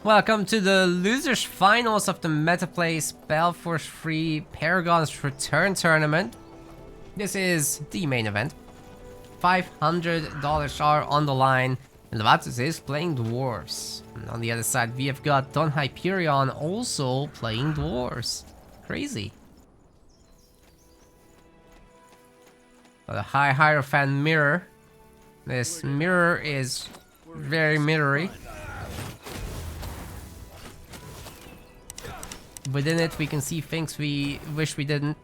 Welcome to the losers finals of the Metaplay SpellForce free Paragon's Return Tournament. This is the main event. $500 are on the line, and Laventus is playing Dwarves. And on the other side, we have got Donhyperion also playing Dwarves. Crazy. Got a High Hierophant mirror. This mirror is very mirrory. Within it, we can see things we wish we didn't.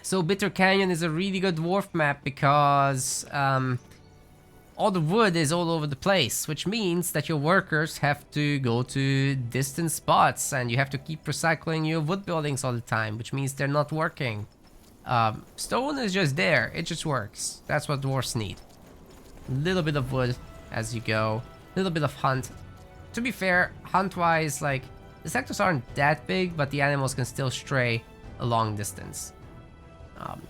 So Bitter Canyon is a really good dwarf map because all the wood is all over the place, which means that your workers have to go to distant spots and you have to keep recycling your wood buildings all the time, which means they're not working. Stone is just there, it just works. That's what dwarves need. A little bit of wood as you go, a little bit of hunt. To be fair, hunt-wise, like, the sectors aren't that big, but the animals can still stray a long distance.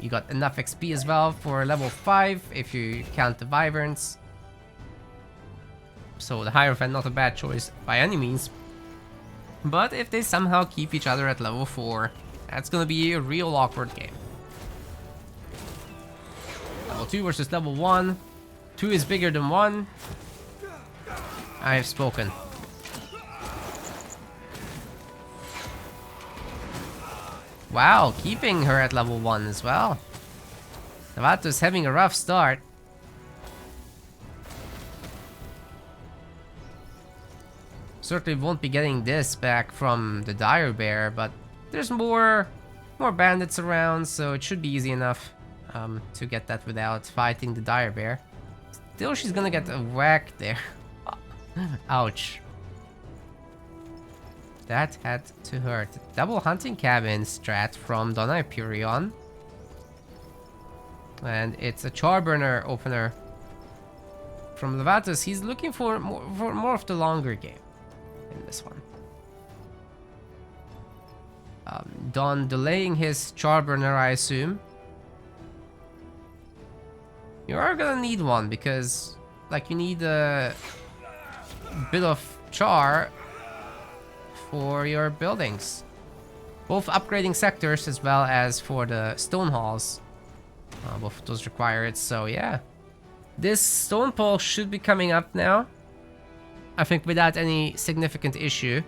You got enough XP as well for level 5 if you count the wyverns. So the Hierophant not a bad choice by any means. But if they somehow keep each other at level 4, that's gonna be a real awkward game. Level 2 versus level 1. 2 is bigger than 1. I have spoken. Wow, keeping her at level 1 as well. Laventus having a rough start. Certainly won't be getting this back from the Dire Bear, but there's more bandits around, so it should be easy enough to get that without fighting the Dire Bear. Still, she's gonna get a whack there. Ouch. That had to hurt. Double hunting cabin strat from Donhyperion. And it's a Charburner opener from Laventus. He's looking for more of the longer game in this one. Don delaying his Charburner, I assume. You are gonna need one because, like, you need a bit of char for your buildings, both upgrading sectors as well as for the stone halls. Both of those require it, so yeah. This stone pole should be coming up now, I think, without any significant issue,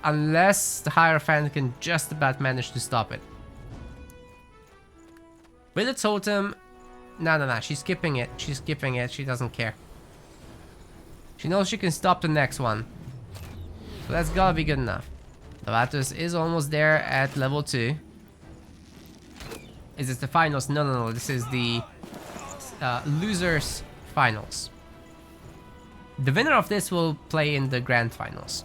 unless the Hierophant can just about manage to stop it. With a totem, no, she's skipping it. She's skipping it. She doesn't care. She knows she can stop the next one. So that's gotta be good enough. Laventus is almost there at level 2. Is this the finals? No. This is the losers finals. The winner of this will play in the grand finals.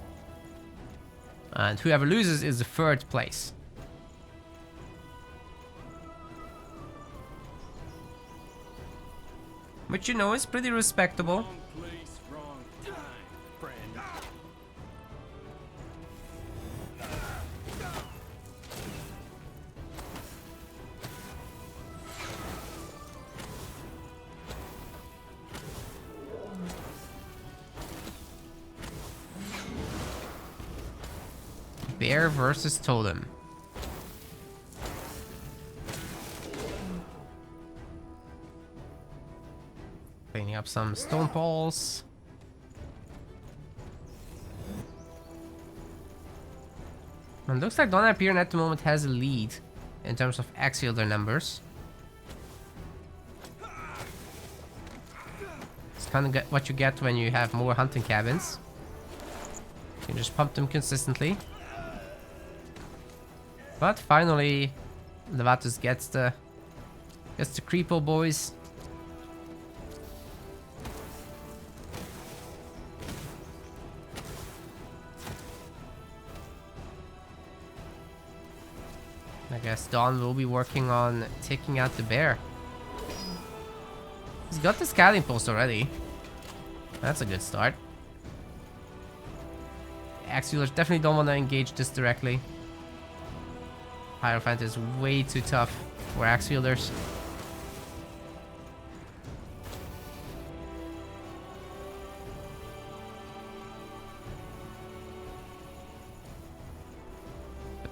And whoever loses is the 3rd place. Which, you know, is pretty respectable. Bear versus Totem. Cleaning up some stone poles. It looks like Donhyperion at the moment has a lead in terms of axe-wielder numbers. It's kind of what you get when you have more hunting cabins. You can just pump them consistently. But finally, Laventus gets the creepo boys. I guess Don will be working on taking out the bear. He's got the scouting post already. That's a good start. Axe-wielders definitely don't want to engage this directly. Hierophant is way too tough for axe-wielders.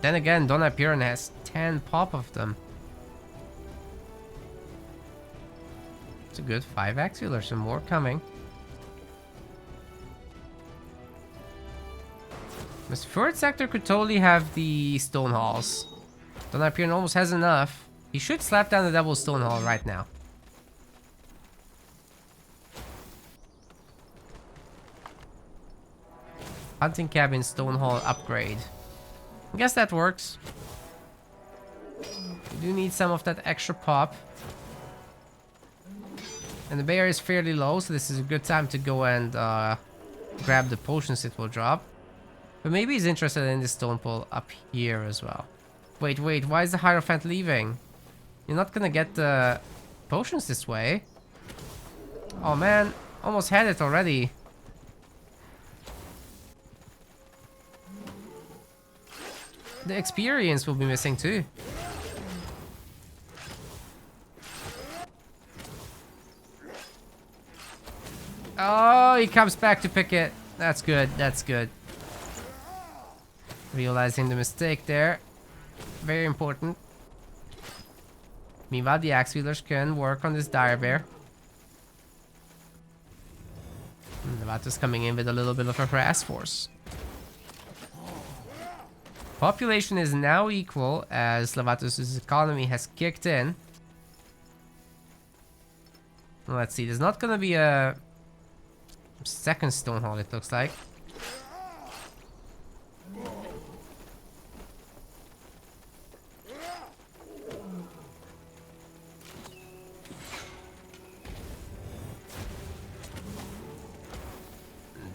Then again, Donhyperion has 10 pop of them. It's a good 5 Axulers and more coming. This third sector could totally have the stone halls. Donhyperion almost has enough. He should slap down the double stone hall right now. Hunting cabin stone hall upgrade. I guess that works. We do need some of that extra pop. And the bear is fairly low, so this is a good time to go and grab the potions it will drop. But maybe he's interested in the stone pole up here as well. Wait, why is the Hierophant leaving? You're not gonna get the potions this way. Oh man, almost had it already. The experience will be missing too. Oh, he comes back to pick it. That's good, that's good. Realizing the mistake there. Very important. Meanwhile, the axe wielders can work on this dire bear. Laventus coming in with a little bit of a harass force. Population is now equal as Laventus' economy has kicked in. Let's see, there's not gonna be a second stone hall, it looks like.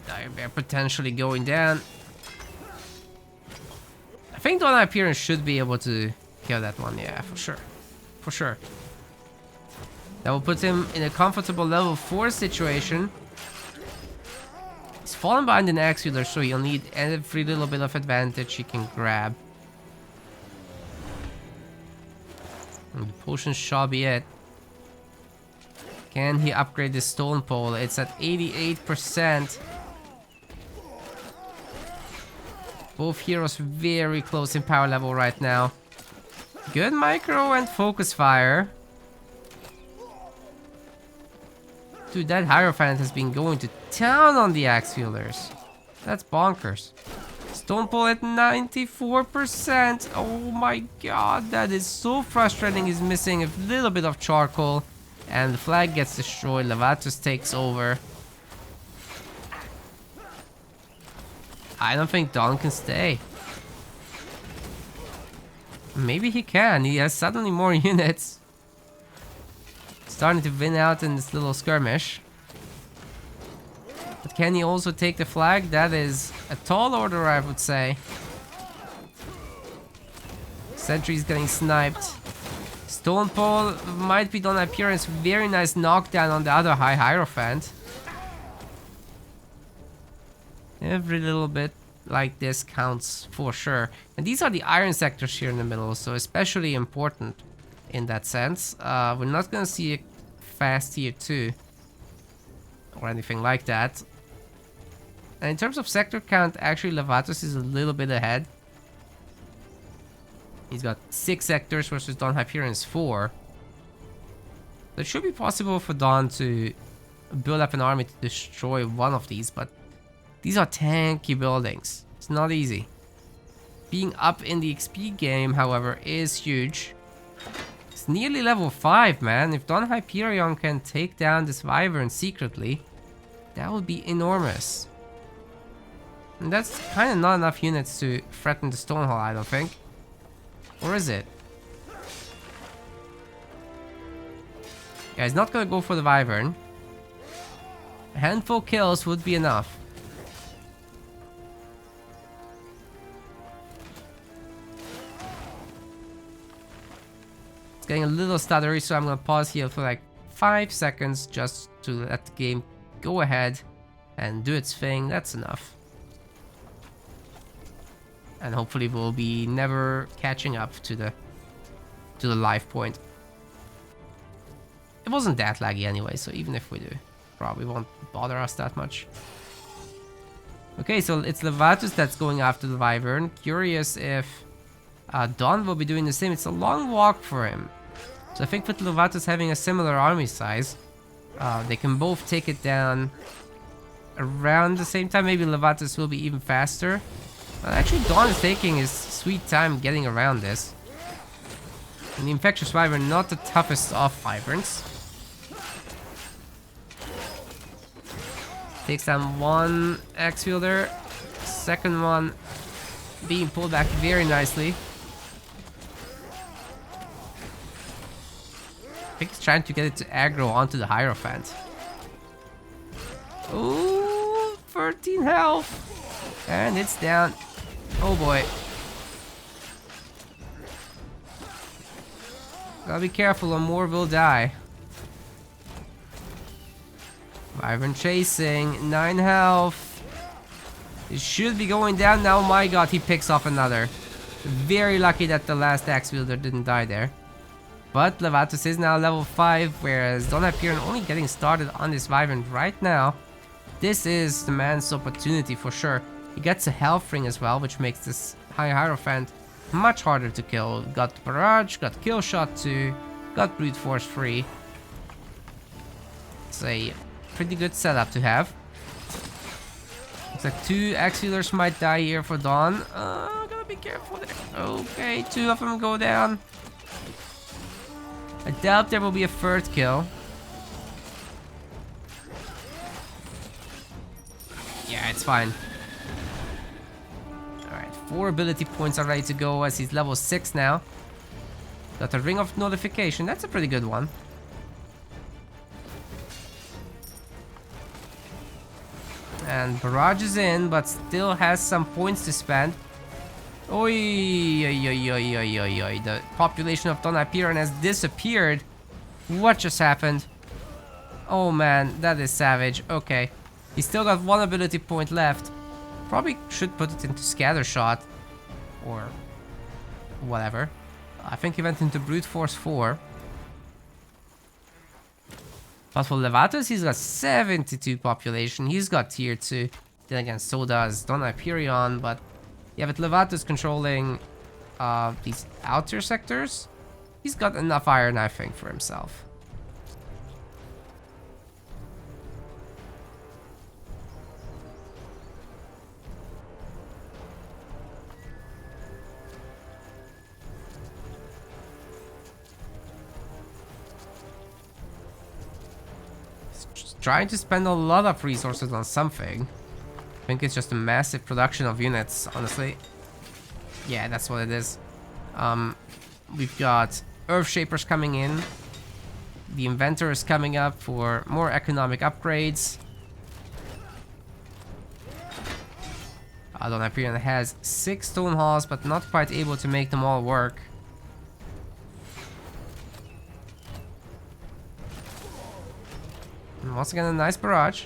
Dire bear potentially going down. I think Donhyperion should be able to kill that one, yeah, for sure. For sure. That will put him in a comfortable level 4 situation. He's fallen behind an axe wielders, so he'll need every little bit of advantage he can grab. And the potion shall be it. Can he upgrade this stone pole? It's at 88%. Both heroes very close in power level right now. Good micro and focus fire. Dude, that Hierophant has been going to town on the axe wielders. That's bonkers. Stone pole at 94%. Oh my god, that is so frustrating. He's missing a little bit of charcoal. And the flag gets destroyed. Laventus takes over. I don't think Don can stay. Maybe he can. He has suddenly more units. Starting to win out in this little skirmish. But can he also take the flag? That is a tall order, I would say. Sentry's getting sniped. Stone pole might be Donhyperion's very nice knockdown on the other high Hierophant. Every little bit like this counts for sure. And these are the iron sectors here in the middle, so especially important in that sense. We're not gonna see a fast tier 2 or anything like that. And in terms of sector count, actually Laventus is a little bit ahead. He's got 6 sectors versus Donhyperion's 4. It should be possible for Don to build up an army to destroy one of these, but these are tanky buildings. It's not easy. Being up in the XP game, however, is huge. It's nearly level 5, man. If Donhyperion can take down this Wyvern secretly, that would be enormous. And that's kind of not enough units to threaten the Stone Hall, I don't think. Or is it? Yeah, he's not gonna go for the Wyvern. A handful kills would be enough. It's getting a little stuttery, so I'm gonna pause here for like 5 seconds just to let the game go ahead and do its thing. That's enough. And hopefully we'll be never catching up to the life point. It wasn't that laggy anyway, so even if we do, probably won't bother us that much. Okay, so it's Laventus that's going after the Wyvern. Curious if Don will be doing the same. It's a long walk for him. So I think with Laventus having a similar army size, they can both take it down around the same time. Maybe Laventus will be even faster. Actually, Don is taking his sweet time getting around this. And the Infectious Wyvern, not the toughest of Wyverns. Takes down one Axe Wielder. Second one being pulled back very nicely. I think he's trying to get it to aggro onto the Hierophant. Ooh, 13 health. And it's down. Oh boy. Gotta be careful or more will die. Wyvern chasing. 9 health. It should be going down now. Oh my god, he picks off another. Very lucky that the last Axe Wielder didn't die there. But Laventus is now level 5, whereas Donhyperion only getting started on this Wyvern right now. This is the man's opportunity for sure. He gets a health ring as well, which makes this High Hierophant much harder to kill. Got Barrage, got Kill Shot 2, got Brute Force 3. It's a pretty good setup to have. Looks like 2 Axe Wielders might die here for Dawn. Gotta be careful there. Okay, 2 of them go down. I doubt there will be a third kill. Yeah, it's fine. Alright, 4 ability points are ready to go as he's level 6 now. Got a Ring of Notification, that's a pretty good one. And Barrage is in, but still has some points to spend. Oi, oi, oi, oi, oi, oi, oi. The population of Donhyperion has disappeared. What just happened? Oh man, that is savage. Okay. He's still got 1 ability point left. Probably should put it into Scatter Shot. Or whatever. I think he went into Brute Force 4. But for Laventus, he's got 72 population. He's got tier 2. Then again, so does Donhyperion, but yeah, with Laventus controlling these outer sectors, he's got enough iron, I think, for himself. He's just trying to spend a lot of resources on something. I think it's just a massive production of units, honestly. Yeah, that's what it is. We've got Earth Shapers coming in. The Inventor is coming up for more economic upgrades. Donhyperion has 6 Stone Halls, but not quite able to make them all work. And once again, a nice barrage.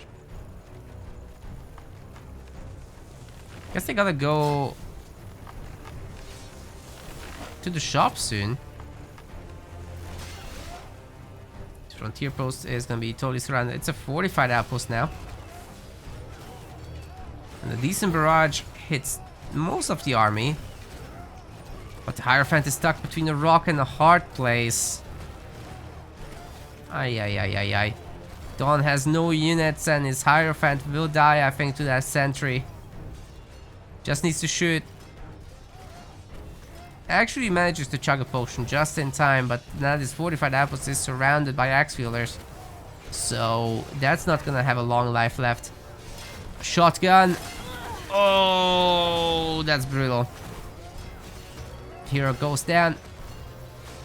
Guess they gotta go to the shop soon. This frontier post is gonna be totally surrounded. It's a fortified outpost now. And a decent barrage hits most of the army. But the Hierophant is stuck between a rock and a hard place. Ay, ay, ay, ay, ay. Dawn has no units and his Hierophant will die, I think, to that sentry. Just needs to shoot. Actually manages to chug a potion just in time, but now this fortified outpost is surrounded by Axe Wielders. So that's not gonna have a long life left. Shotgun. Oh, that's brutal. Hero goes down.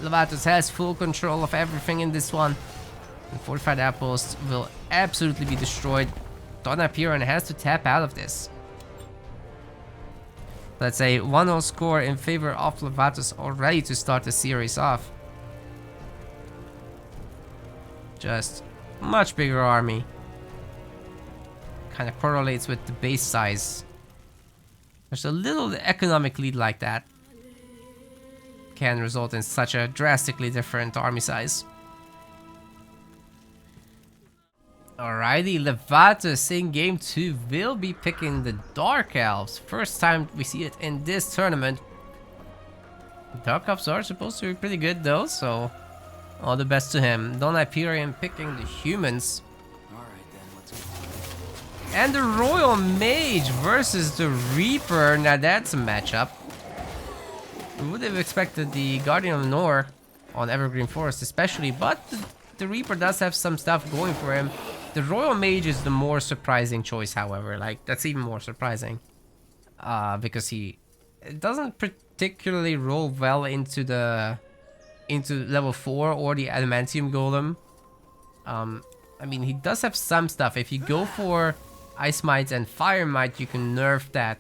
Laventus has full control of everything in this one. The fortified outpost will absolutely be destroyed. Donhyperion has to tap out of this. Let's say 1-0 score in favor of Laventus already to start the series off. Just much bigger army. Kind of correlates with the base size. There's a little economic lead like that can result in such a drastically different army size. Alrighty, Laventus in game 2 will be picking the Dark Elves. First time we see it in this tournament. Dark Ops are supposed to be pretty good though, so all the best to him. Donhyperion picking the humans. And the Royal Mage versus the Reaper. Now that's a matchup. We would have expected the Guardian of Nor on Evergreen Forest especially, but the Reaper does have some stuff going for him. The Royal Mage is the more surprising choice, however. Like, that's even more surprising. Because he doesn't particularly roll well into level 4 or the Adamantium Golem. I mean, he does have some stuff. If you go for Ice Might and Fire Might, you can nerf that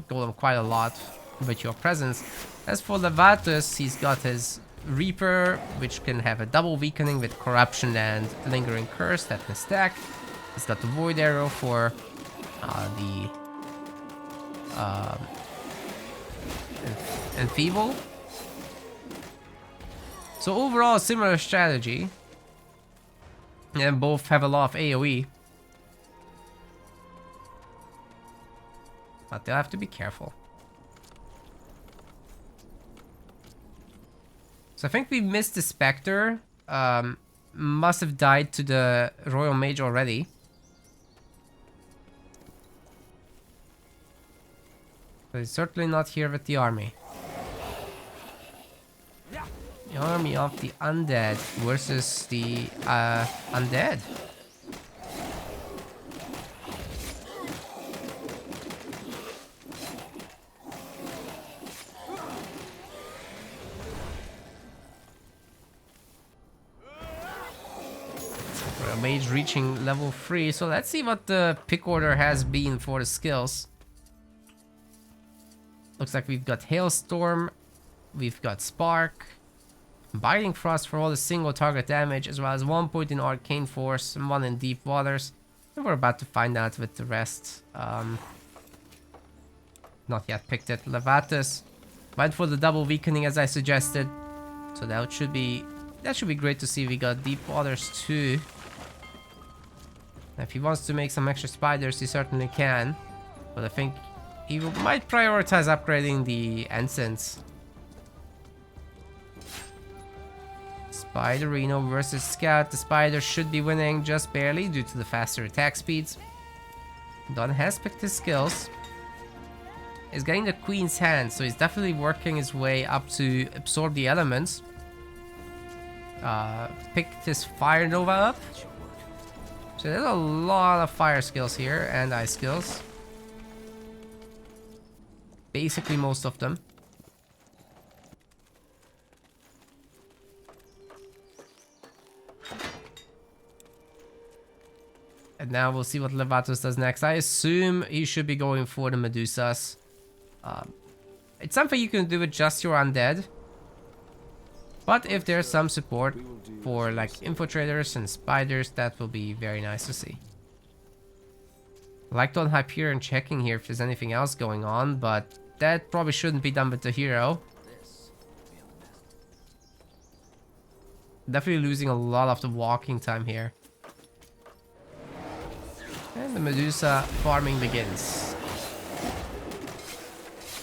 Golem quite a lot with your presence. As for Laventus, he's got his Reaper, which can have a double weakening with Corruption and Lingering Curse that can stack. He's got the Void Arrow for the Enfeeble. So overall, a similar strategy. And both have a lot of AoE. But they'll have to be careful. So I think we missed the Spectre. Must have died to the Royal Mage already. But he's certainly not here with the army. The army of the undead versus the undead. Mage reaching level 3, so let's see what the pick order has been for the skills. Looks like we've got Hailstorm, we've got Spark, Biting Frost for all the single target damage, as well as 1 point in Arcane Force and 1 in Deep Waters. And we're about to find out with the rest. Not yet picked it. Laventus went for the double weakening as I suggested, so that should be great to see. We got Deep Waters too. If he wants to make some extra spiders, he certainly can. But I think he might prioritize upgrading the Ensigns. Spiderino versus Scout. The Spider should be winning just barely due to the faster attack speeds. Don has picked his skills. He's getting the Queen's Hand, so he's definitely working his way up to absorb the elements. Picked his Fire Nova up. So there's a lot of fire skills here and ice skills. Basically most of them. And now we'll see what Laventus does next. I assume he should be going for the Medusas. It's something you can do with just your undead. But if there's some support for like infiltrators and spiders, that will be very nice to see. I like Donhyperion checking here if there's anything else going on, but that probably shouldn't be done with the hero. Definitely losing a lot of the walking time here. And the Medusa farming begins.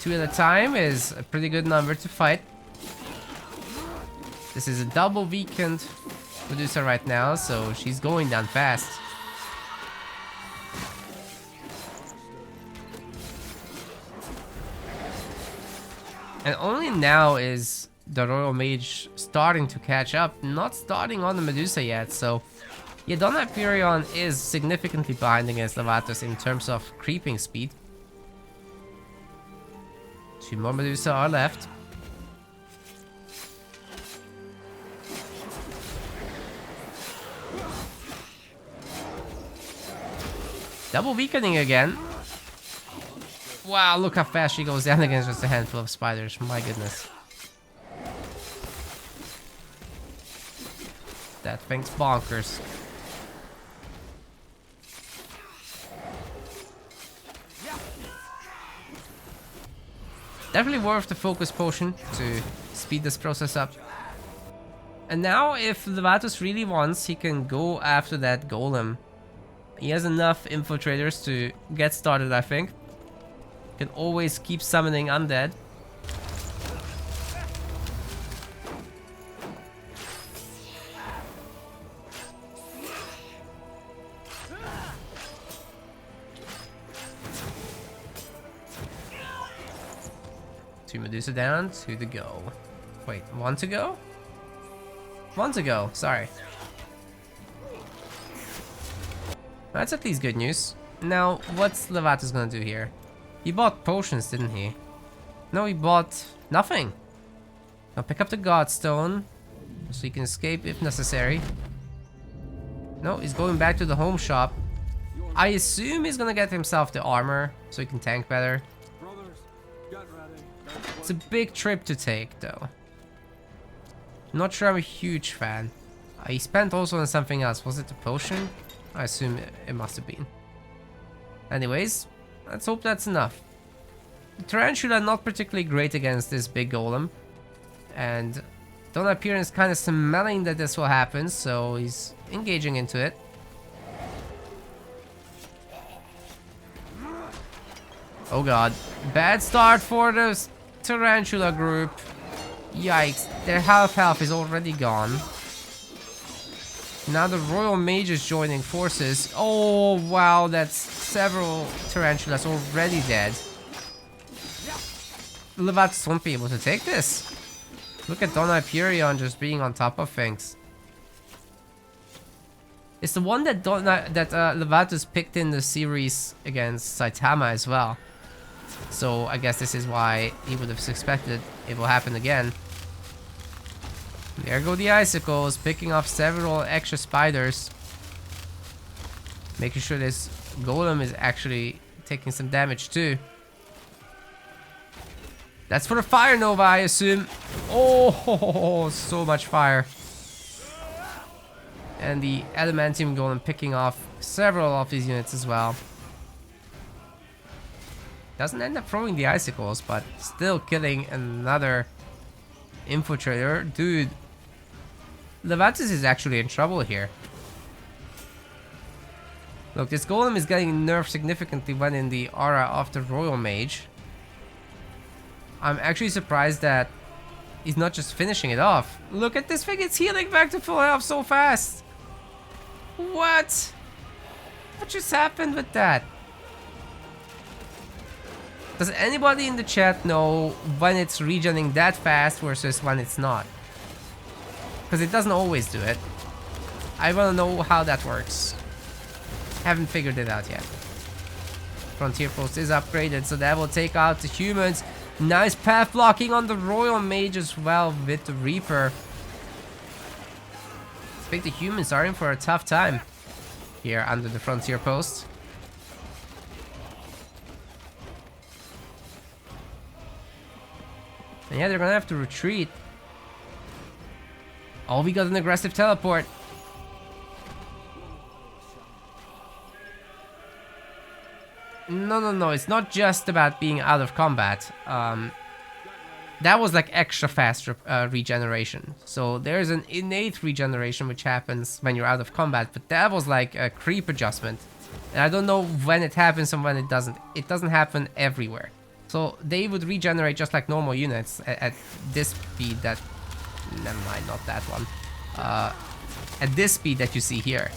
2 at a time is a pretty good number to fight. This is a double weakened Medusa right now, so she's going down fast. And only now is the Royal Mage starting to catch up, not starting on the Medusa yet, so yeah, Donhyperion is significantly behind against Laventus in terms of creeping speed. 2 more Medusa are left. Double weakening again. Wow, look how fast she goes down against just a handful of spiders. My goodness. That thing's bonkers. Definitely worth the focus potion to speed this process up. And now if Laventus really wants, he can go after that golem. He has enough infiltrators to get started, I think. Can always keep summoning undead. 2 Medusa down, 2 to go. Wait, 1 to go? 1 to go, sorry. That's at least good news. Now, what's Laventus gonna do here? He bought potions, didn't he? No, he bought nothing. Now pick up the Godstone, so he can escape if necessary. No, he's going back to the home shop. I assume he's gonna get himself the armor, so he can tank better. It's a big trip to take, though. Not sure I'm a huge fan. He spent also on something else. Was it the potion? I assume it must have been. Anyways, let's hope that's enough. The Tarantula not particularly great against this big golem. And Donhyperion is kind of smelling that this will happen, so he's engaging into it. Oh god. Bad start for the Tarantula group. Yikes. Their health is already gone. Now the Royal Mage is joining forces. Oh wow, that's several Tarantulas already dead. Laventus won't be able to take this. Look at Donhyperion just being on top of things. It's the one that Laventus picked in the series against Saitama as well. So I guess this is why he would have suspected it will happen again. There go the icicles, picking off several extra spiders. Making sure this golem is actually taking some damage too. That's for the fire nova, I assume. Oh, so much fire. And the adamantium golem picking off several of these units as well. Doesn't end up throwing the icicles, but still killing another infiltrator. Dude, Laventus is actually in trouble here. Look, this golem is getting nerfed significantly when in the aura of the Royal Mage. I'm actually surprised that he's not just finishing it off. Look at this thing, it's healing back to full health so fast. What? What just happened with that? Does anybody in the chat know when it's regening that fast versus when it's not? Because it doesn't always do it. I want to know how that works. Haven't figured it out yet. Frontier Post is upgraded, so that will take out the humans. Nice path blocking on the Royal Mage as well with the Reaper. I think the humans are in for a tough time here under the Frontier Post. And yeah, they're gonna have to retreat. Oh, we got an aggressive teleport. No, it's not just about being out of combat. That was like extra fast regeneration. So there's an innate regeneration which happens when you're out of combat, but that was like a creep adjustment. And I don't know when it happens and when it doesn't. It doesn't happen everywhere. So they would regenerate just like normal units at this speed that... Never mind, not that one. At this speed that you see here.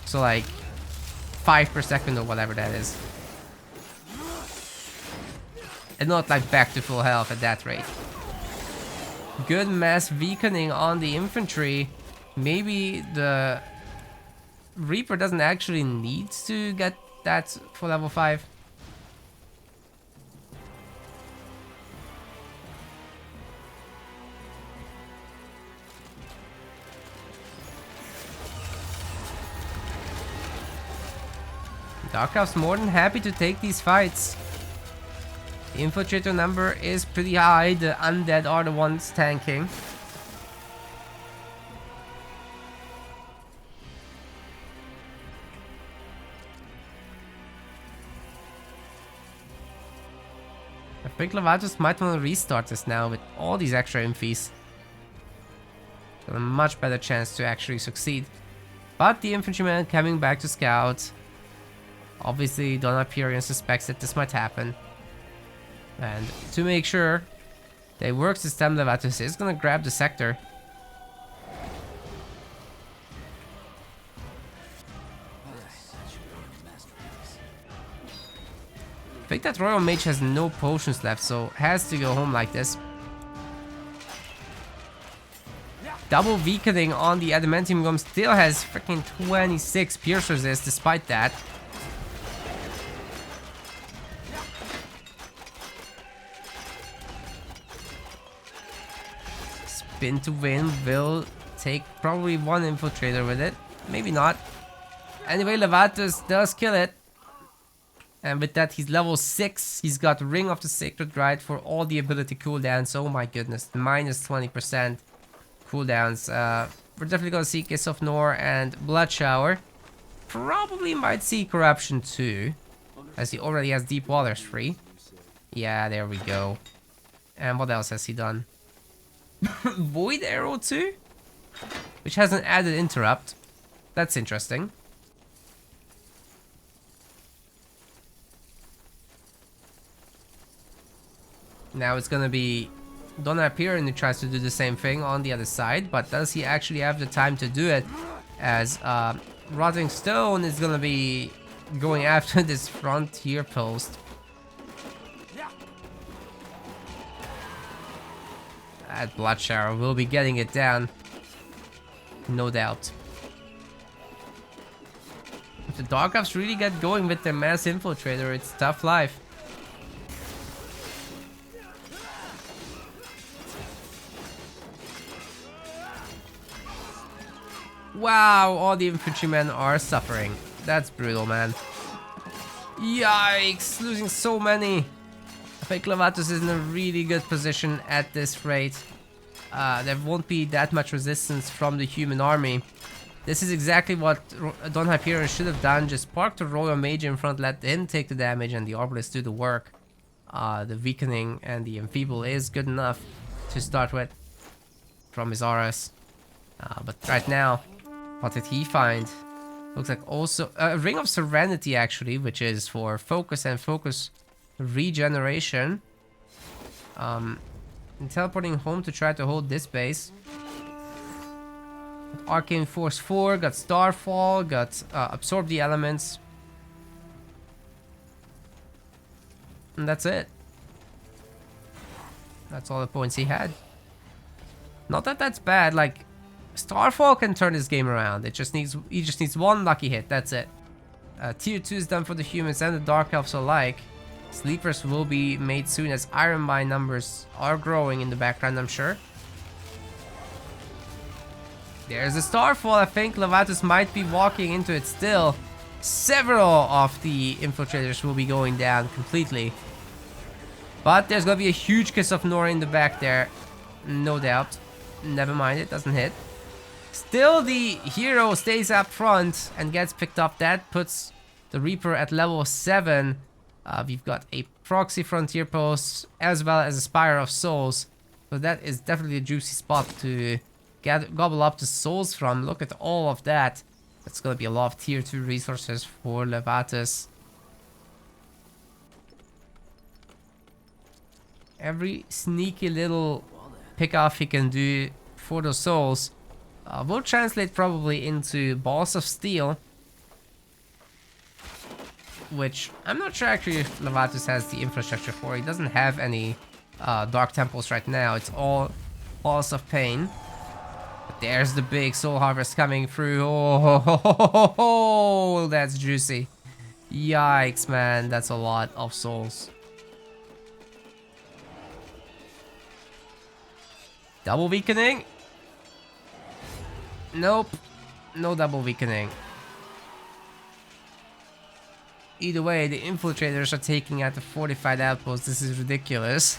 So like 5 per second or whatever that is. And not like back to full health at that rate. Good mass weakening on the infantry. Maybe the Reaper doesn't actually need to get that for level 5. Dark Elf's more than happy to take these fights. The infiltrator number is pretty high. The undead are the ones tanking. I think Laventus might want to restart this now with all these extra infies. Got a much better chance to actually succeed. But the infantryman coming back to scout. Obviously, Donhyperion suspects that this might happen. And to make sure they work system, Laventus is gonna grab the sector. I think that Royal Mage has no potions left, so has to go home like this. Double weakening on the Adamantium Golem, still has freaking 26 pierce resist despite that. Spin to win will take probably one infiltrator with it. Maybe not. Anyway, Laventus does kill it. And with that, he's level 6. He's got Ring of the Sacred Rite for all the ability cooldowns. Oh my goodness, minus 20% cooldowns. We're definitely gonna see Kiss of Nor and Blood Shower. Probably might see Corruption too, as he already has Deep Waters free. Yeah, there we go. And what else has he done? Void Arrow too? Which has an added interrupt. That's interesting. Now it's gonna be Donhyperion who tries to do the same thing on the other side, but does he actually have the time to do it? As Rotting Stone is gonna be going after this frontier post. That Blood Shower will be getting it down, no doubt. If the Dark Elves really get going with their Mass Infiltrator, it's tough life. Wow, all the infantrymen are suffering. That's brutal, man. Yikes, losing so many. I think Laventus is in a really good position at this rate. There won't be that much resistance from the human army. This is exactly what Donhyperion should have done. Just park the Royal Mage in front, let him take the damage and the Arbalest do the work. The weakening and the enfeeble is good enough to start with from his auras. But right now, what did he find? Looks like also a Ring of Serenity actually, which is for focus and focus regeneration. And teleporting home to try to hold this base. Arcane Force 4, got Starfall, got Absorb the Elements. And that's it. That's all the points he had. Not that that's bad, like Starfall can turn this game around. He just needs one lucky hit, that's it. Tier 2 is done for the humans and the Dark Elves alike. Sleepers will be made soon as Iron Mine numbers are growing in the background, I'm sure. There's a Starfall. I think Laventus might be walking into it still. Several of the infiltrators will be going down completely. But there's gonna be a huge Kiss of Nor in the back there. No doubt. Never mind, it doesn't hit. Still, the hero stays up front and gets picked up. That puts the Reaper at level 7. We've got a Proxy Frontier Post as well as a Spire of Souls. So that is definitely a juicy spot to gobble up the souls from. Look at all of that. That's going to be a lot of tier 2 resources for Laventus. Every sneaky little pick off he can do for the souls will translate probably into Balls of Steel, which I'm not sure actually if Laventus has the infrastructure for. He doesn't have any Dark Temples right now. It's all Balls of Pain. But there's the big Soul Harvest coming through. Oh, that's juicy. Yikes, man. That's a lot of souls. Double weakening? Nope. No double weakening. Either way, the infiltrators are taking out the fortified outpost. This is ridiculous.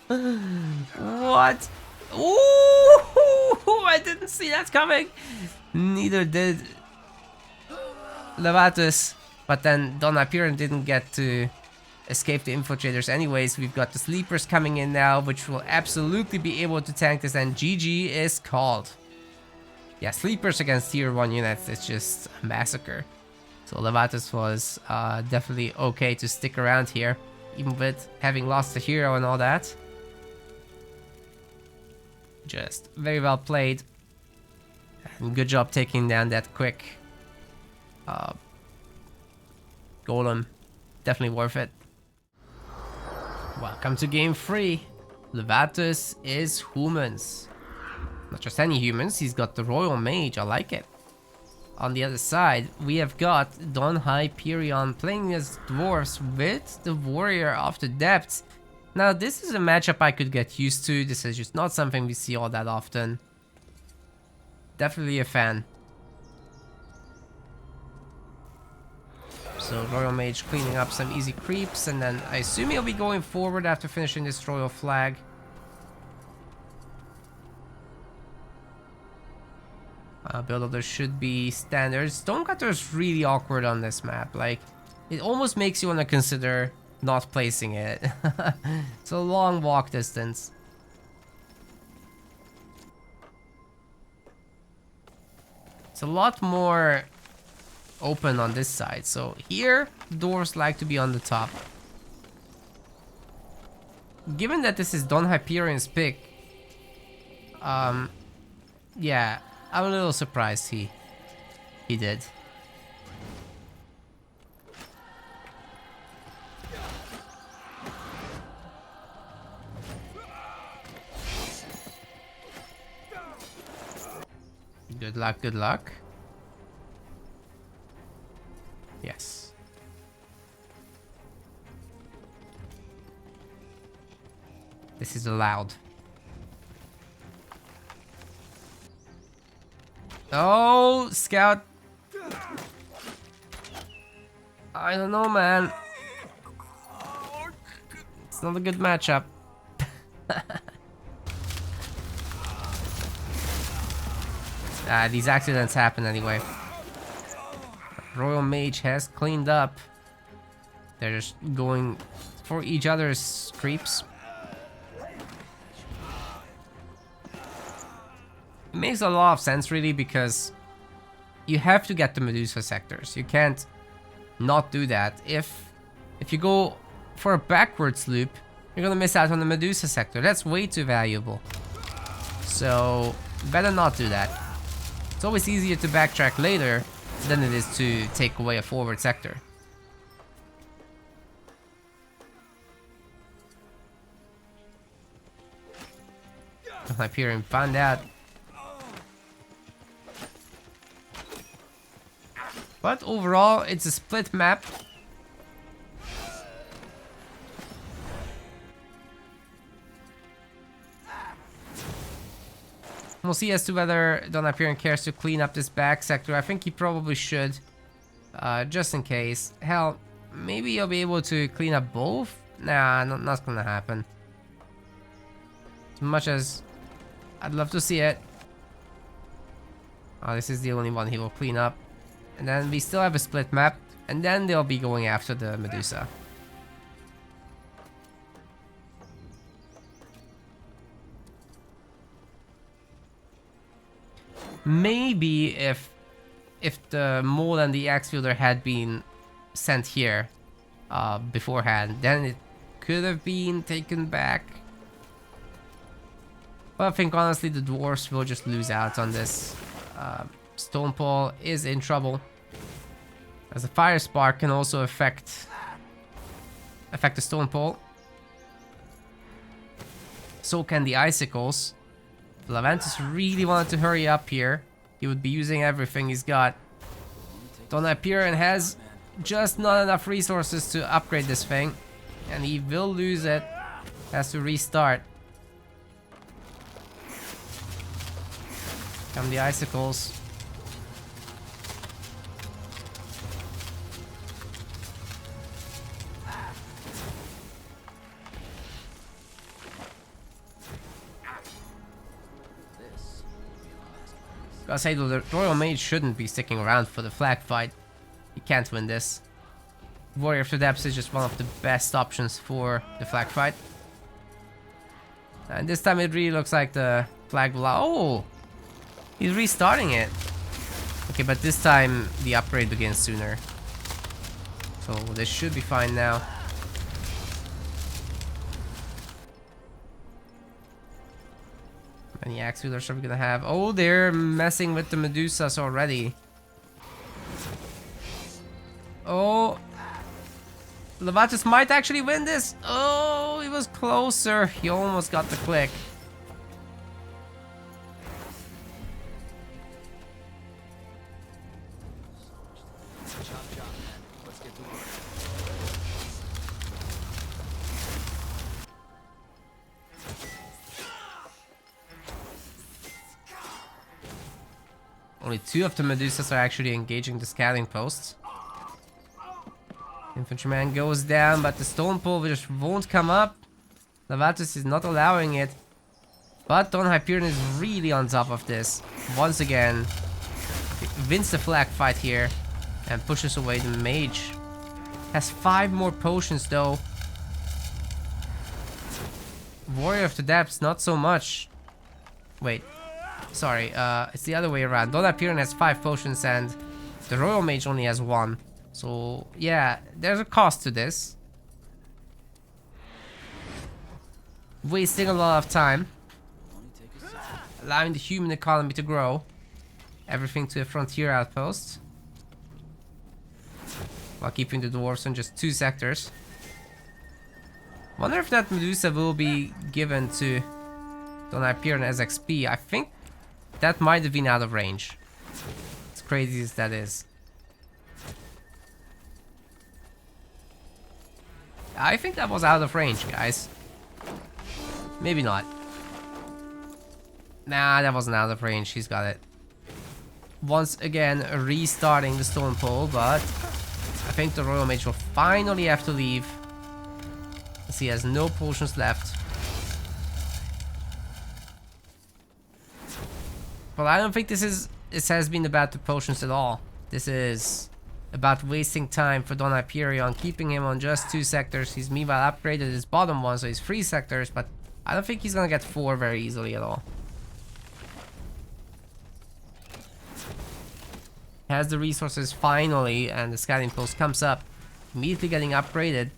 What? Ooh, I didn't see that coming. Neither did Laventus. But then Donhyperion didn't get to escape the infiltrators anyways. We've got the sleepers coming in now, which will absolutely be able to tank this, and GG is called. Yeah, sleepers against tier 1 units, it's just a massacre. So Laventus was definitely okay to stick around here, even with having lost the hero and all that. Just very well played. And good job taking down that quick golem. Definitely worth it. Welcome to game 3. Laventus is humans. Not just any humans, he's got the Royal Mage, I like it. On the other side, we have got Donhyperion playing as dwarves with the Warrior of the Depths. Now, this is a matchup I could get used to. This is just not something we see all that often. Definitely a fan. So, Royal Mage cleaning up some easy creeps, and then I assume he'll be going forward after finishing this Royal Flag. Build order should be standard. Stonecutter is really awkward on this map. Like, it almost makes you want to consider not placing it. It's a long walk distance. It's a lot more open on this side. So here, dwarves like to be on the top. Given that this is Donhyperion's pick, yeah, I'm a little surprised he did. Good luck, good luck. Yes. This is allowed. Oh, scout. I don't know, man. It's not a good matchup. These accidents happen anyway. Royal Mage has cleaned up. They're just going for each other's creeps. It makes a lot of sense, really, because you have to get the Medusa sectors. You can't not do that. If you go for a backwards loop, you're gonna miss out on the Medusa sector. That's way too valuable. So better not do that. It's always easier to backtrack later than it is to take away a forward sector. Hyperion found out. But overall, it's a split map. We'll see as to whether Donhyperion cares to clean up this back sector. I think he probably should, just in case. Hell, maybe he'll be able to clean up both? Nah, not gonna happen. As much as I'd love to see it. Oh, this is the only one he will clean up. And then we still have a split map, and then they'll be going after the Medusa. Maybe if the mole and the axe wielder had been sent here beforehand, then it could have been taken back. But I think honestly the dwarves will just lose out on this. Stone Paul is in trouble, as a fire spark can also affect the Stone Paul. So can the icicles. Laventus really wanted to hurry up here. He would be using everything he's got. Donhyperion has just not enough resources to upgrade this thing, and he will lose it. Has to restart. Come the icicles. Gotta say though, the Royal Mage shouldn't be sticking around for the flag fight. He can't win this. Warrior of the Depths is just one of the best options for the flag fight. And this time it really looks like the flag will... Oh! He's restarting it. Okay, but this time the upgrade begins sooner. So this should be fine now. How many axe wielders are we gonna have? Oh, they're messing with the Medusas already. Oh. Laventus might actually win this. Oh, he was closer. He almost got the click. Only 2 of the Medusas are actually engaging the scouting posts. Infantryman goes down, but the stone pole just won't come up. Laventus is not allowing it. But Donhyperion is really on top of this. Once again, wins the flag fight here and pushes away the mage. Has 5 more potions though. Warrior of the Depths, not so much. Wait. Sorry, it's the other way around. Donhyperion has 5 potions and the Royal Mage only has 1. So, yeah, there's a cost to this. Wasting a lot of time. Allowing the human economy to grow. Everything to a frontier outpost. While keeping the dwarves on just 2 sectors. Wonder if that Medusa will be given to Donhyperion as XP. I think that might have been out of range. As crazy as that is. I think that was out of range, guys. Maybe not. Nah, that wasn't out of range. He's got it. Once again, restarting the stone pole, but I think the Royal Mage will finally have to leave. As he has no potions left. But I don't think this has been about the potions at all. This is about wasting time for Donhyperion, keeping him on just 2 sectors. He's meanwhile upgraded his bottom one, so he's 3 sectors, but I don't think he's gonna get 4 very easily at all. Has the resources finally, and the scouting post comes up, immediately getting upgraded.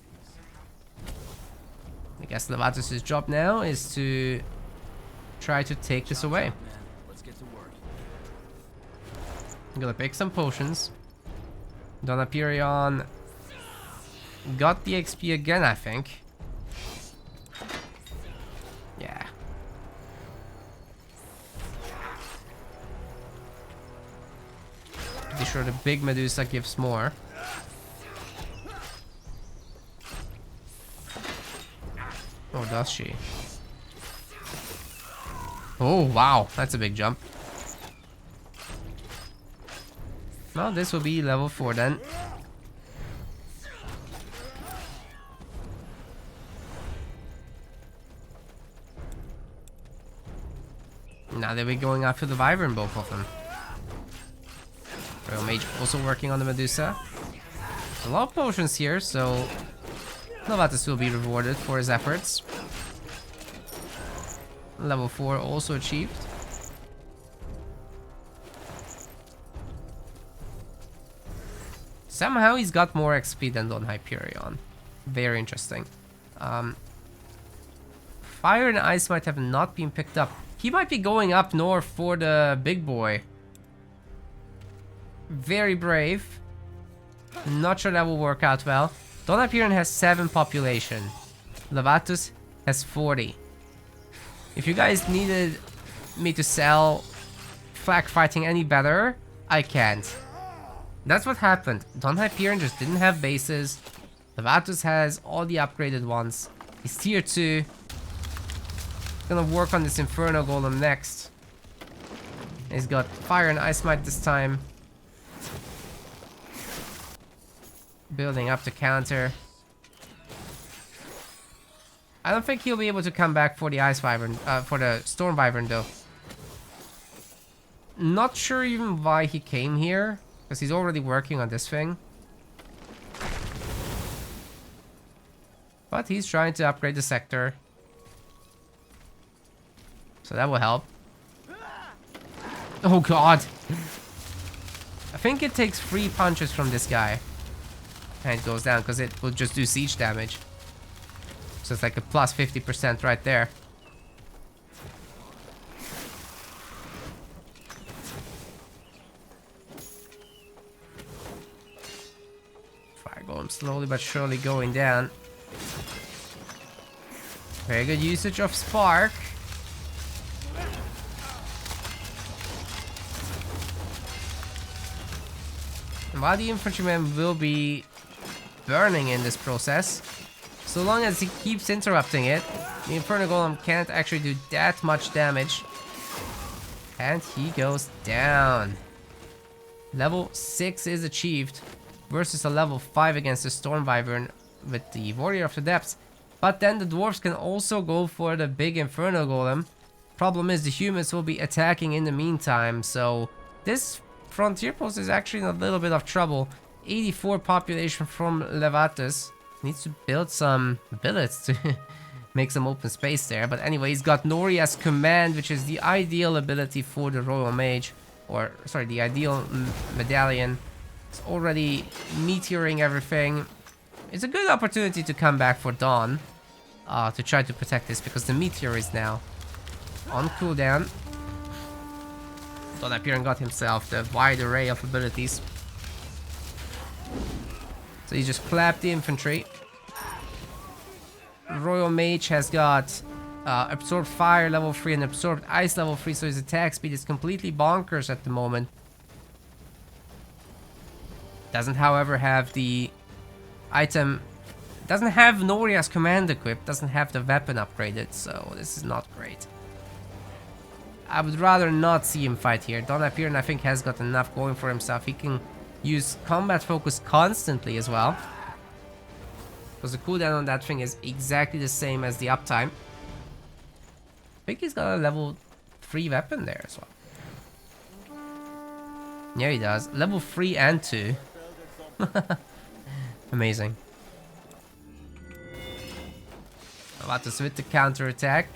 I guess Laventus' job now is to try to take this away. I'm gonna pick some potions. Donhyperion got the XP again, I think. Yeah. Pretty sure the big Medusa gives more. Oh, does she? Oh, wow. That's a big jump. Well, this will be level 4 then. Now they'll be going after the Wyvern, both of them. Royal Mage also working on the Medusa. A lot of potions here, so Laventus will be rewarded for his efforts. Level 4 also achieved. Somehow he's got more XP than Donhyperion. Very interesting. Fire and Ice might have not been picked up. He might be going up north for the big boy. Very brave. Not sure that will work out well. Donhyperion has 7 population. Laventus has 40. If you guys needed me to sell flag fighting any better, I can't. That's what happened. Donhyperion just didn't have bases. Laventus has all the upgraded ones. He's tier 2. Gonna work on this Inferno Golem next. He's got Fire and Ice Might this time. Building up the counter. I don't think he'll be able to come back for the Ice Wyvern, for the Storm Wyvern though. Not sure even why he came here. Because he's already working on this thing. But he's trying to upgrade the sector. So that will help. Oh god! I think it takes 3 punches from this guy. And it goes down because it will just do siege damage. So it's like a plus 50% right there. Golem slowly but surely going down. Very good usage of Spark. And while the infantryman will be burning in this process, so long as he keeps interrupting it, the Inferno Golem can't actually do that much damage. And he goes down. Level 6 is achieved versus a level 5 against the Storm Wyvern with the Warrior of the Depths. But then the dwarves can also go for the big Inferno Golem. Problem is the humans will be attacking in the meantime, so this frontier post is actually in a little bit of trouble. 84 population from Laventus. Needs to build some billets to make some open space there. But anyway, he's got Noria's Command, which is the ideal ability for the Royal Mage. Or, sorry, the ideal medallion. It's already meteoring everything. It's a good opportunity to come back for Dawn. To try to protect this, because the meteor is now on cooldown. Donhyperion got himself the wide array of abilities. So he just clapped the infantry. Royal Mage has got Absorbed Fire level 3 and Absorbed Ice level 3, so his attack speed is completely bonkers at the moment. Doesn't, however, have the item... Doesn't have Noria's Command equipped, doesn't have the weapon upgraded, so this is not great. I would rather not see him fight here. Donhyperion, I think, has got enough going for himself. He can use combat focus constantly as well, because the cooldown on that thing is exactly the same as the uptime. I think he's got a level 3 weapon there as well. Yeah, he does. Level 3 and 2. Amazing. Laventus with the counter attack.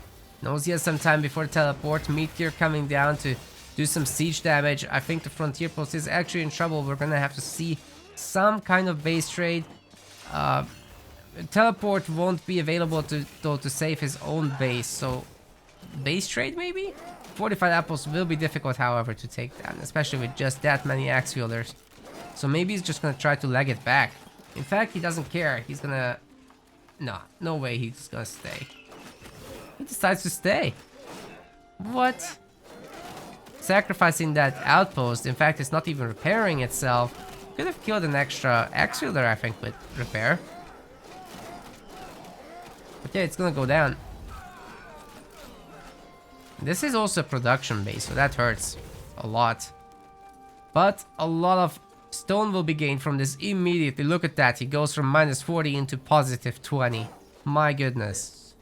Knows he has some time before teleport. Meteor coming down to do some siege damage. I think the frontier post is actually in trouble. We're gonna have to see some kind of base trade. Teleport won't be available to save his own base, so base trade maybe? 45 apples will be difficult, however, to take down, especially with just that many axe wielders. So maybe he's just gonna try to leg it back. In fact, he doesn't care. He's gonna... No way he's gonna stay. He decides to stay. What? Sacrificing that outpost. In fact, it's not even repairing itself. Could have killed an extra axe wielder, I think, with repair. But yeah, it's gonna go down. This is also production base, so that hurts a lot. But a lot of stone will be gained from this immediately. Look at that. He goes from -40 into +20. My goodness.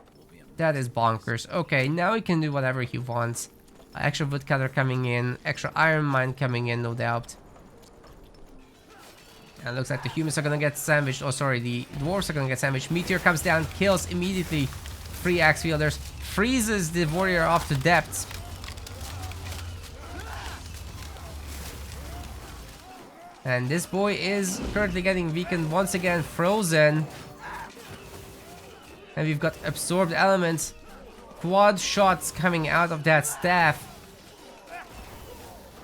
That is bonkers. Okay, now he can do whatever he wants. Extra woodcutter coming in. Extra iron mine coming in, no doubt. And it looks like the humans are gonna get sandwiched. Oh, sorry, the dwarves are gonna get sandwiched. Meteor comes down, kills immediately 3 axe wielders. Freezes the warrior off the depths. And this boy is currently getting weakened once again, frozen. And we've got absorbed elements. Quad shots coming out of that staff.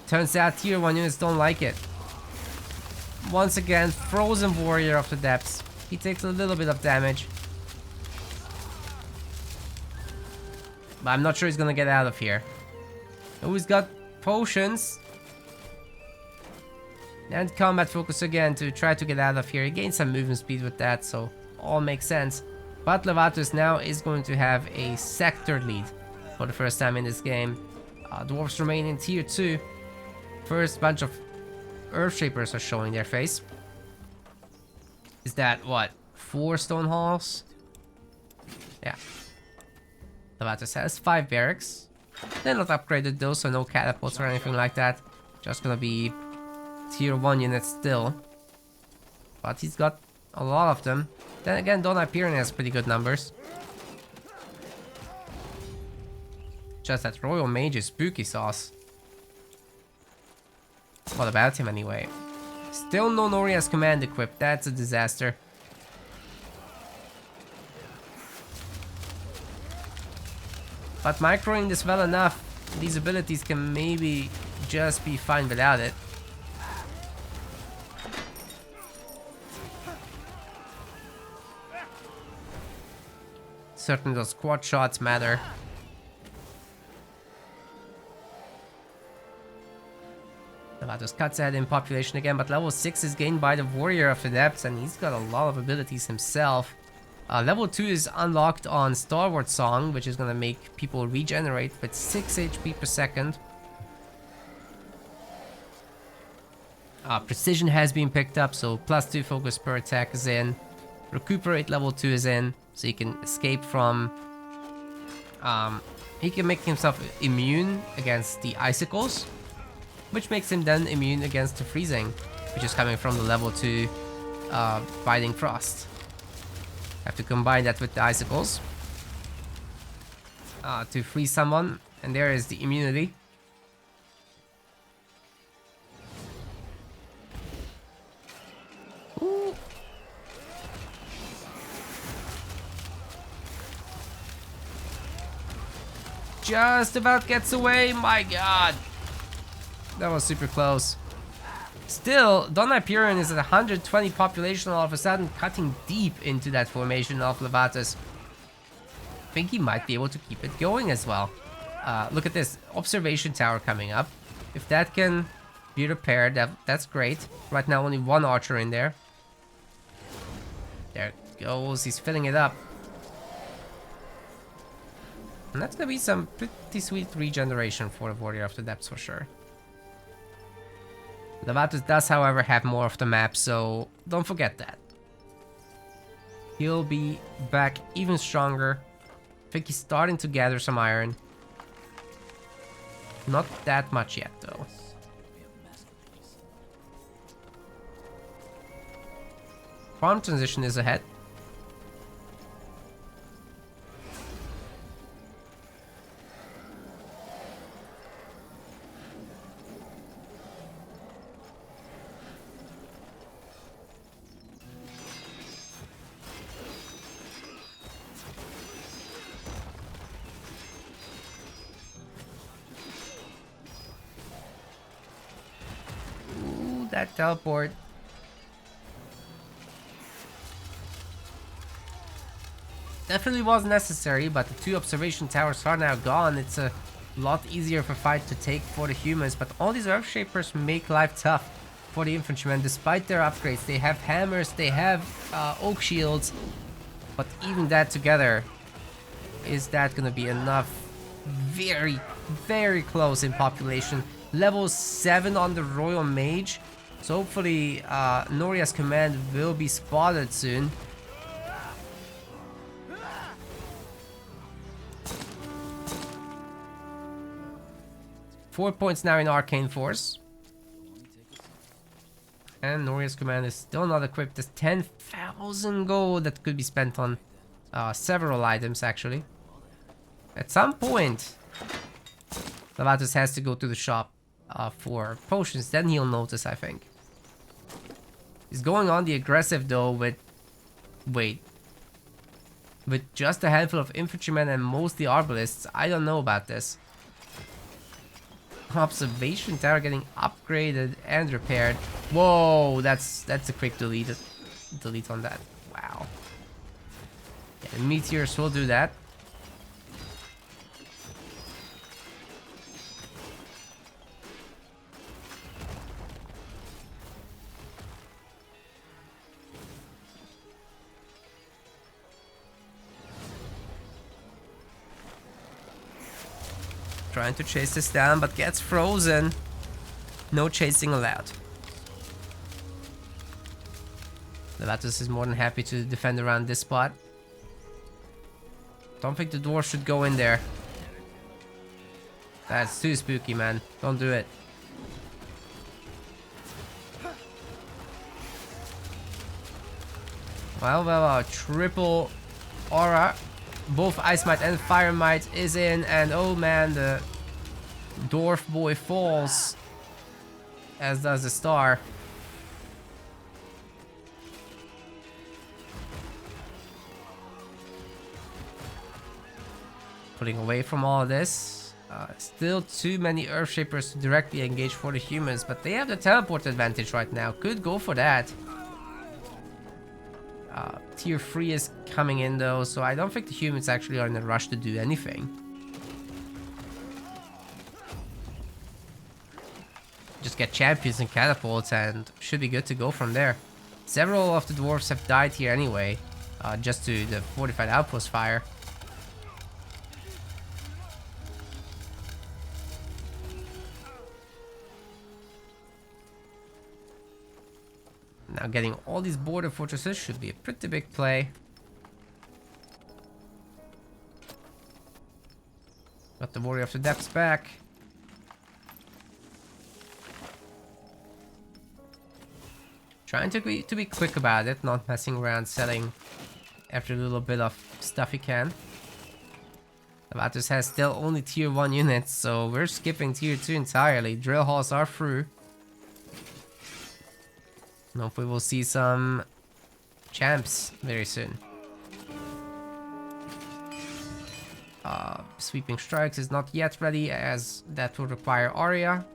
Turns out tier 1 units don't like it. Once again, frozen warrior of the depths. He takes a little bit of damage. But I'm not sure he's gonna get out of here. Oh, he's got potions. And combat focus again to try to get out of here. He gained some movement speed with that, so all makes sense. But Laventus now is going to have a sector lead for the first time in this game. Dwarves remain in tier 2. First bunch of Earthshapers are showing their face. Is that, what, 4 stone halls? Yeah. Laventus has 5 barracks. They're not upgraded though, so no catapults or anything like that. Just gonna be tier 1 units still. But he's got a lot of them. Then again, Donhyperion has pretty good numbers. Just that Royal Mage is spooky sauce. What about him anyway? Still no Noria's Command equipped. That's a disaster. But microing this well enough, these abilities can maybe just be fine without it. Certainly those quad shots matter. Laventus cuts ahead in population again, but level 6 is gained by the Warrior of the Depths, and he's got a lot of abilities himself. Level 2 is unlocked on Stalwart Song, which is going to make people regenerate with 6 HP per second. Precision has been picked up, so +2 focus per attack is in. Recuperate level 2 is in, so he can escape from... he can make himself immune against the icicles, which makes him then immune against the freezing, which is coming from the level 2 Biting Frost. Have to combine that with the icicles to freeze someone, and there is the immunity. Ooh. Just about gets away, my god. That was super close. Still, Donhyperion is at 120 population all of a sudden, cutting deep into that formation of Laventus. I think he might be able to keep it going as well. Look at this observation tower coming up. If that can be repaired, that's great. Right now only one archer in there. There it goes, he's filling it up. And that's gonna be some pretty sweet regeneration for the Warrior of the Depths for sure. Laventus does, however, have more of the map, so don't forget that. He'll be back even stronger. I think he's starting to gather some iron. Not that much yet, though. Farm transition is ahead. That teleport. Definitely was necessary, but the 2 observation towers are now gone. It's a lot easier of a fight to take for the humans, but all these Earthshapers make life tough for the infantrymen despite their upgrades. They have hammers, they have oak shields, but even that together, is that gonna be enough? Very, very close in population. Level 7 on the Royal Mage. So hopefully Noria's command will be spotted soon. Four points now in Arcane Force. And Noria's command is still not equipped. There's 10,000 gold that could be spent on several items actually. At some point, Laventus has to go to the shop for potions, then he'll notice, I think. He's going on the aggressive though with... Wait. With just a handful of infantrymen and mostly arbalists, I don't know about this. Observation tower getting upgraded and repaired. Whoa, that's a quick delete on that. Wow. Yeah, the meteors will do that. Trying to chase this down, but gets frozen. No chasing allowed. Laventus is more than happy to defend around this spot. Don't think the dwarf should go in there. That's too spooky, man. Don't do it. Well, triple aura. Both Ice Might and Fire Might is in, and oh man, the dwarf boy falls, as does the star. Pulling away from all of this. Still too many Earthshapers to directly engage for the humans, but they have the teleport advantage right now. Could go for that. Tier 3 is coming in though, so I don't think the humans actually are in a rush to do anything. Just get champions and catapults and should be good to go from there. Several of the dwarves have died here anyway, just to the fortified outpost fire. Now getting all these border fortresses should be a pretty big play. Got the Warrior of the Depths back. Trying to be quick about it, not messing around, selling every little bit of stuff he can. Laventus has still only tier 1 units, so we're skipping tier 2 entirely. Drill halls are through. Hopefully we'll see some champs very soon. Sweeping Strikes is not yet ready, as that will require Aria,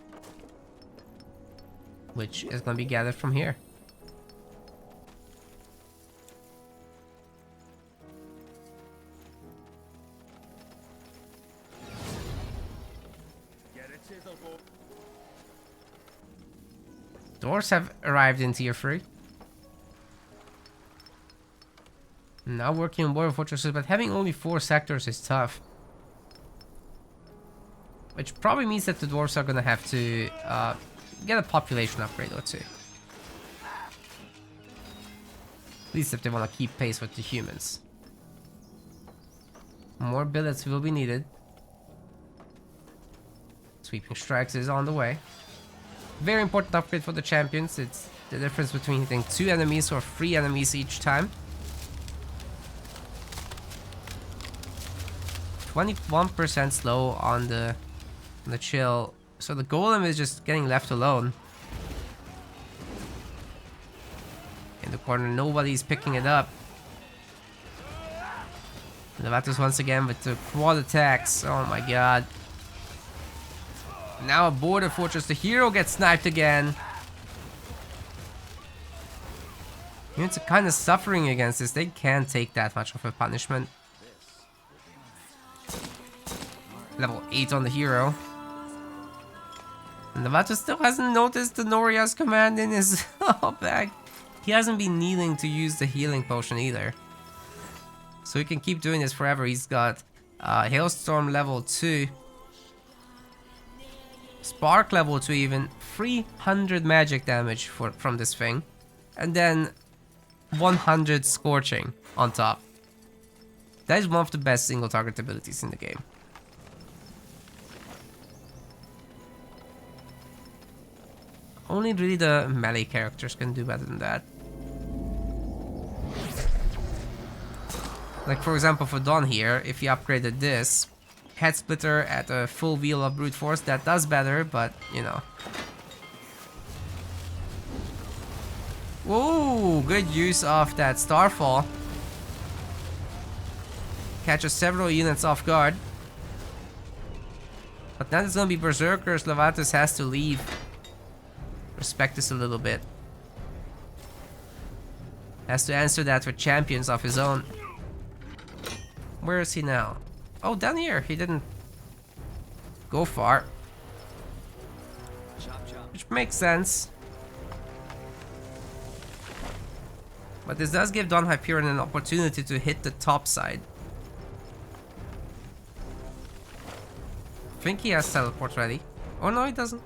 which is going to be gathered from here. Dwarves have arrived in tier 3. Now working on border fortresses, but having only 4 sectors is tough. Which probably means that the dwarves are gonna have to get a population upgrade or two. At least if they want to keep pace with the humans. More billets will be needed. Sweeping Strikes is on the way. Very important upgrade for the champions. It's the difference between hitting 2 enemies or 3 enemies each time. 21% slow on the chill. So the golem is just getting left alone. In the corner, nobody's picking it up. Laventus once again with the quad attacks. Oh my god. Now a border fortress. The hero gets sniped again. Units are kind of suffering against this. They can't take that much of a punishment. Level 8 on the hero. And Laventus still hasn't noticed the Noria's command in his bag. He hasn't been needing to use the healing potion either. So he can keep doing this forever. He's got Hailstorm level 2. Spark level 2 even. 300 magic damage from this thing. And then 100 Scorching on top. That is one of the best single target abilities in the game. Only really the melee characters can do better than that. Like for example for Don here, if he upgraded this, Head Splitter at a full wheel of brute force, that does better, but you know. Whoa, good use of that Starfall. Catches several units off guard. But now there's gonna be Berserkers. Laventus has to leave. Respect this a little bit. Has to answer that with champions of his own. Where is he now? Oh, down here. He didn't go far. Which makes sense. But this does give Donhyperion an opportunity to hit the top side. I think he has teleport ready. Oh no, he doesn't.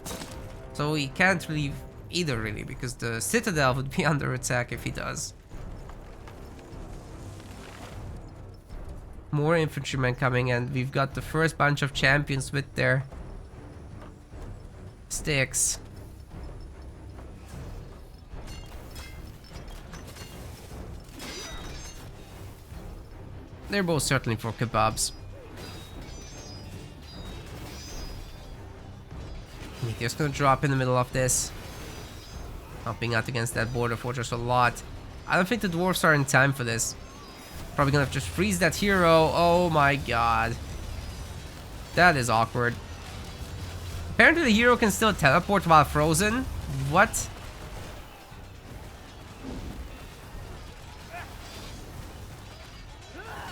So he can't leave either really, because the Citadel would be under attack if he does. More infantrymen coming, and we've got the first bunch of champions with their sticks. They're both certainly for kebabs. Meteor's gonna drop in the middle of this. Helping out against that border fortress a lot. I don't think the dwarves are in time for this. Probably gonna just freeze that hero. Oh my god. That is awkward. Apparently the hero can still teleport while frozen. What?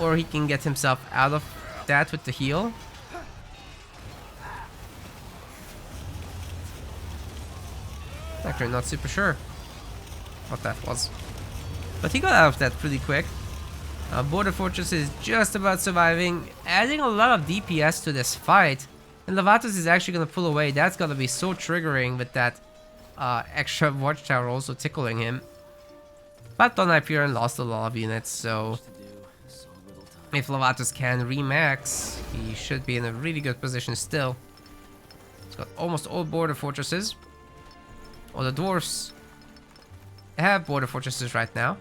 Or he can get himself out of that with the heal. Actually, not super sure what that was. But he got out of that pretty quick. Border Fortress is just about surviving, adding a lot of DPS to this fight. And Laventus is actually going to pull away. That's going to be so triggering with that extra watchtower also tickling him. But Donhyperion lost a lot of units, so if Laventus can remax, he should be in a really good position still. He's got almost all border fortresses. All the dwarfs have border fortresses right now.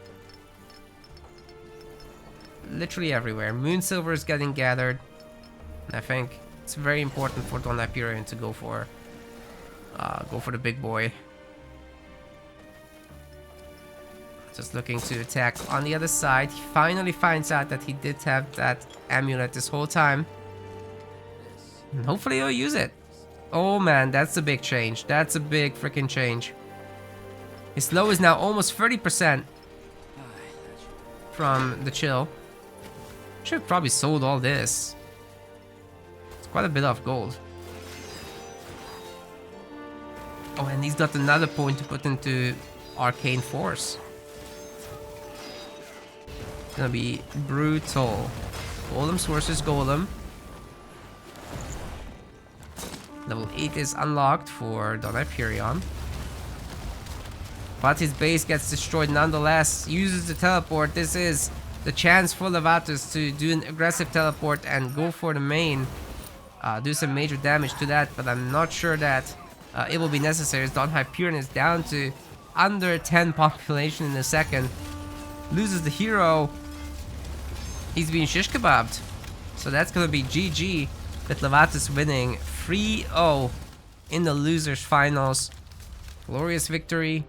Literally everywhere. Moon Silver is getting gathered. And I think it's very important for Donhyperion to go for the big boy. Just looking to attack on the other side. He finally finds out that he did have that amulet this whole time. And hopefully he'll use it. Oh man, that's a big change. That's a big freaking change. His slow is now almost 30% from the chill. Should have probably sold all this. It's quite a bit of gold. Oh, and he's got another point to put into Arcane Force. It's gonna be brutal. Golem's versus Golem. Level 8 is unlocked for Donhyperion. But his base gets destroyed nonetheless. Uses the teleport. This is the chance for Laventus to do an aggressive teleport and go for the main. Do some major damage to that, but I'm not sure that it will be necessary, as Donhyperion is down to under 10 population in a second. Loses the hero. He's being shish kebabbed. So that's gonna be GG, with Laventus winning 3-0 in the losers finals. Glorious victory.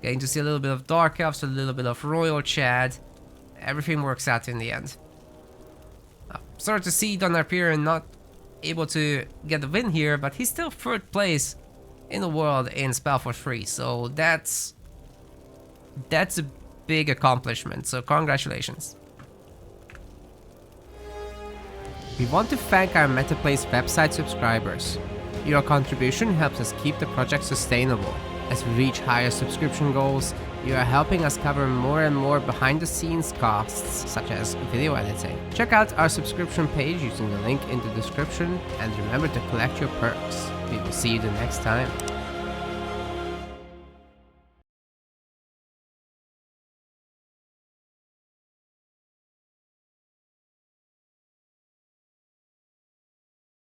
Getting to see a little bit of Dark Elves, a little bit of Royal Chad. Everything works out in the end. Sorry to see Donhyperion not able to get the win here, but he's still 3rd place in the world in SpellForce 3, so that's a big accomplishment, so congratulations. We want to thank our MetaPlace website subscribers. Your contribution helps us keep the project sustainable. As we reach higher subscription goals, you are helping us cover more and more behind-the-scenes costs, such as video editing. Check out our subscription page using the link in the description, and remember to collect your perks. We will see you the next time.